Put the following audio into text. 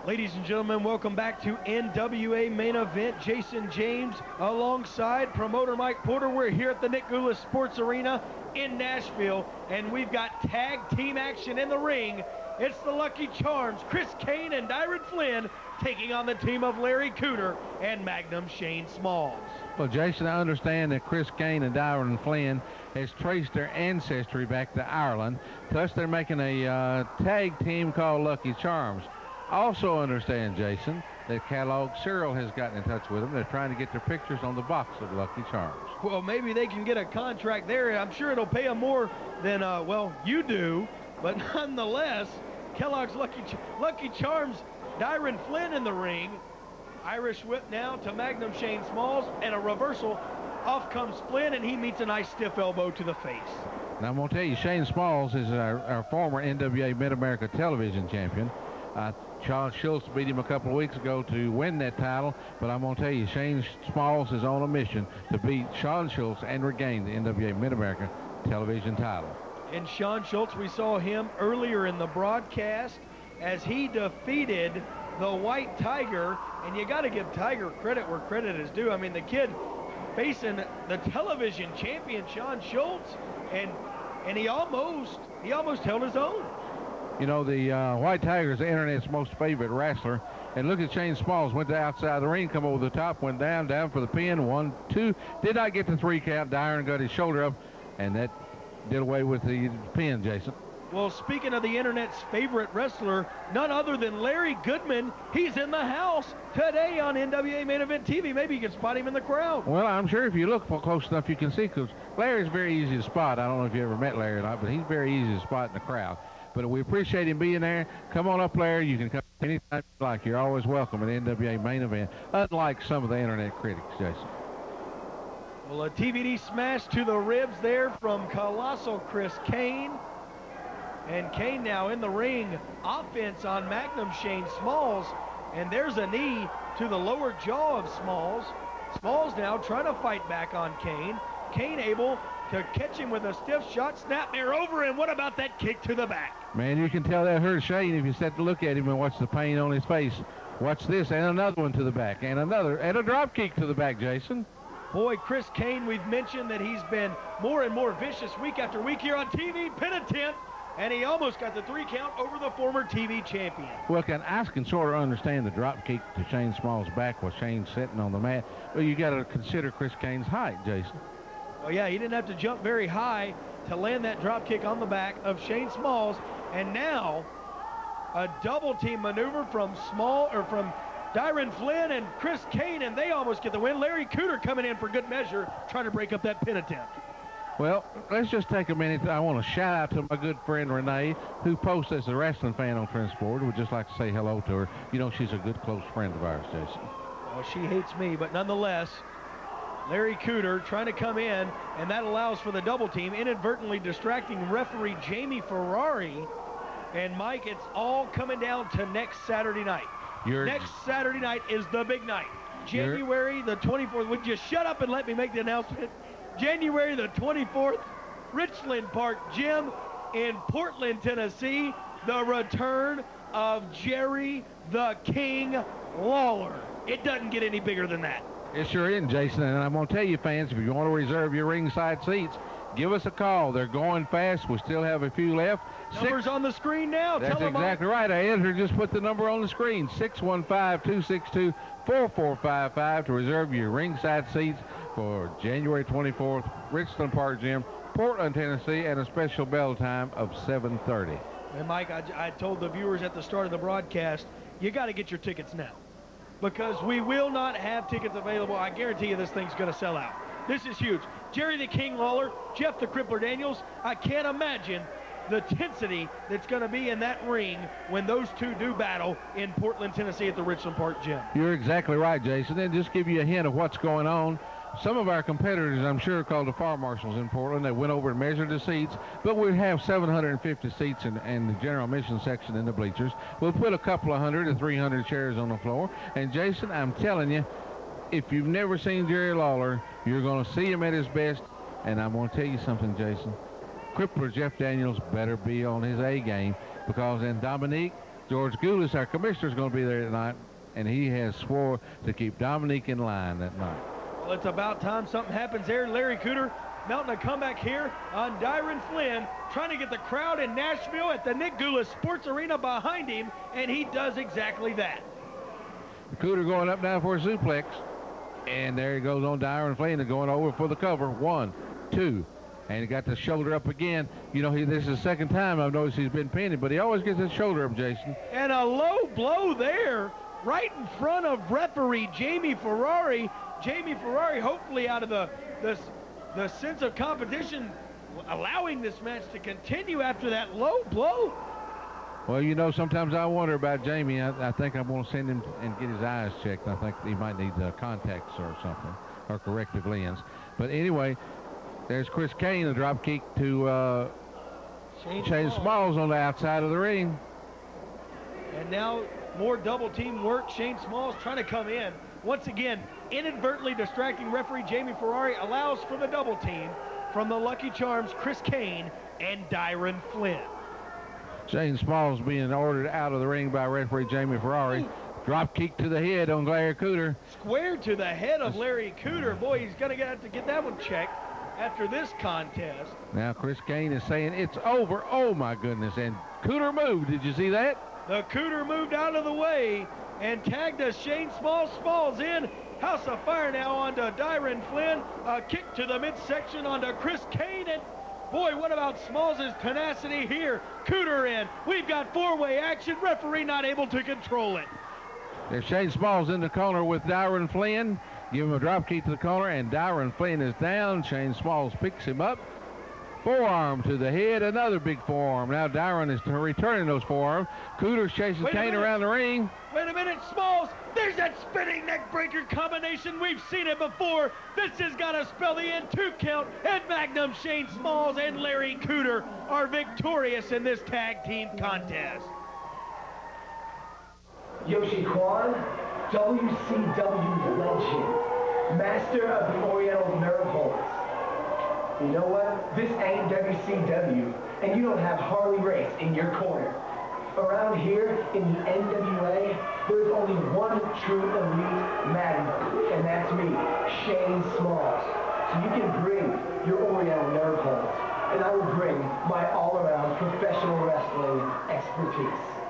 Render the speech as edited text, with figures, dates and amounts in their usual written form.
Ladies and gentlemen, welcome back to NWA Main Event. Jason James alongside promoter Mike Porter. We're here at the Nick Goulas Sports Arena in Nashville, and we've got tag team action in the ring. It's the Lucky Charms, Chris Kane and Dyron Flynn, taking on the team of Larry Cooter and Magnum Shane Smalls. Well, Jason, I understand that Chris Kane and Dyron Flynn has traced their ancestry back to Ireland, plus they're making a tag team called Lucky Charms. I also understand, Jason, that Kellogg Cereal has gotten in touch with them. They're trying to get their pictures on the box of Lucky Charms. Well, maybe they can get a contract there. I'm sure it'll pay them more than, well, you do. But nonetheless, Kellogg's Lucky Charms, Dyron Flynn in the ring. Irish whip now to Magnum Shane Smalls, and a reversal. Off comes Flynn, and he meets a nice stiff elbow to the face. Now, I'm going to tell you, Shane Smalls is our former NWA Mid-America television champion. Charles Schultz beat him a couple of weeks ago to win that title, but I'm going to tell you, Shane Smalls is on a mission to beat Sean Schultz and regain the NWA Mid-America television title. And Sean Schultz, we saw him earlier in the broadcast as he defeated the White Tiger, and you got to give Tiger credit where credit is due. I mean, the kid facing the television champion Sean Schultz, and he almost held his own. You know, the White Tiger is the internet's most favorite wrestler. And look at Shane Smalls, went to outside the ring, come over the top, went down for the pin, 1, 2. Did not get the 3 count. Dyron got his shoulder up, and that did away with the pin, Jason. Well, speaking of the internet's favorite wrestler, none other than Larry Goodman. He's in the house today on NWA Main Event TV. Maybe you can spot him in the crowd. Well, I'm sure if you look close enough, you can see, because Larry's very easy to spot. I don't know if you ever met Larry or not, but he's very easy to spot in the crowd. But we appreciate him being there. Come on up, Larry. You can come anytime you like. You're always welcome at NWA Main Event, unlike some of the internet critics, Jason. Well, a TVD smash to the ribs there from Colossal Chris Kane. And Kane now in the ring. Offense on Magnum Shane Smalls. And there's a knee to the lower jaw of Smalls. Smalls now trying to fight back on Kane. Kane able to catch him with a stiff shot, snapmare over, and what about that kick to the back? Man, you can tell that hurt Shane if you sit to look at him and watch the pain on his face. Watch this, and another one to the back, and another, and a drop kick to the back, Jason. Boy, Chris Kane, we've mentioned that he's been more and more vicious week after week here on TV. Pin attempt, and he almost got the 3 count over the former TV champion. Well, I can sort of understand the drop kick to Shane Smalls' back while Shane's sitting on the mat. Well, you got to consider Chris Kane's height, Jason. Well, yeah, he didn't have to jump very high to land that drop kick on the back of Shane Smalls. And now a double team maneuver from Dyron Flynn and Chris Kane, and they almost get the win. Larry Cooter coming in for good measure, trying to break up that pin attempt. Well, let's just take a minute. I want to shout out to my good friend Renee, who posts as a wrestling fan on Transport. We'd just like to say hello to her. You know, she's a good close friend of ours, Jason. Well, she hates me, but nonetheless, Larry Cooter trying to come in, and that allows for the double team, inadvertently distracting referee Jamie Ferrari. And Mike, it's all coming down to next Saturday night. Next Saturday night is the big night. January the 24th. Would you shut up and let me make the announcement? January the 24th, Richland Park Gym in Portland, Tennessee. The return of Jerry the King Lawler. It doesn't get any bigger than that. It sure isn't, Jason, and I'm going to tell you, fans, if you want to reserve your ringside seats, give us a call. They're going fast. We still have a few left. Number's on the screen now. That's exactly right. I entered, just put the number on the screen, 615-262-4455 to reserve your ringside seats for January 24th, Richland Park Gym, Portland, Tennessee, and a special bell time of 7:30. And Mike, I told the viewers at the start of the broadcast, you got to get your tickets now, because we will not have tickets available. I guarantee you this thing's going to sell out. This is huge. Jerry the King Lawler, Jeff the Crippler Daniels. I can't imagine the intensity that's going to be in that ring when those two do battle in Portland, Tennessee at the Richland Park Gym. You're exactly right, Jason. And just give you a hint of what's going on. Some of our competitors, I'm sure, called the fire marshals in Portland. They went over and measured the seats, but we have 750 seats in the general admission section in the bleachers. We'll put a couple of 100 to 300 chairs on the floor. And Jason, I'm telling you, if you've never seen Jerry Lawler, you're going to see him at his best. And I'm going to tell you something, Jason. Crippler Jeff Daniels better be on his A game, because then Dominique, George Goulis, our commissioner, is going to be there tonight, and he has swore to keep Dominique in line that night. Well, it's about time something happens there. Larry Cooter mounting a comeback here on Dyron Flynn, trying to get the crowd in Nashville at the Nick Goulis Sports Arena behind him, and he does exactly that. Cooter going up now for a suplex, and there he goes on Dyron Flynn and going over for the cover. 1, 2, and he got the shoulder up again. You know, this is the second time I've noticed he's been pinning, but he always gets his shoulder up, Jason. And a low blow there, right in front of referee Jamie Ferrari. Jamie Ferrari, hopefully out of the sense of competition, allowing this match to continue after that low blow. Well, you know, sometimes I wonder about Jamie. I think I'm going to send him and get his eyes checked. I think he might need contacts or something, or corrective lens. But anyway, there's Chris Kane, a drop kick to Shane Smalls on the outside of the ring. And now more double team work. Shane Smalls trying to come in. Once again, inadvertently distracting referee Jamie Ferrari allows for the double team from the Lucky Charms, Chris Kane and Dyron Flynn. Shane Smalls being ordered out of the ring by referee Jamie Ferrari. Drop kick to the head on Larry Cooter. Square to the head of Larry Cooter. Boy, he's going to have to get that one checked after this contest. Now Chris Kane is saying it's over. Oh my goodness. And Cooter moved. Did you see that? The Cooter moved out of the way and tagged us. Shane Smalls. Smalls in. House of Fire now onto Dyron Flynn. A kick to the midsection onto Chris Kane. And boy, what about Smalls' tenacity here? Cooter in. We've got four-way action. Referee not able to control it. There's Shane Smalls in the corner with Dyron Flynn. Give him a drop kick to the corner, and Dyron Flynn is down. Shane Smalls picks him up. Forearm to the head, another big forearm. Now Dyron is returning those forearms. Cooter's chasing Kane around the ring. Wait a minute, Smalls. There's that spinning neck breaker combination. We've seen it before. This has got to spell the end. 2 count, and Magnum Shane Smalls and Larry Cooter are victorious in this tag team contest. Yoshi Kwan, WCW legend, master of the Oriental nerve holds. You know what? This ain't WCW, and you don't have Harley Race in your corner. Around here in the NWA, there's only one true elite magnum, and that's me, Shane Smalls. So you can bring your Oriental nerve holds, and I will bring my all-around professional wrestling expertise.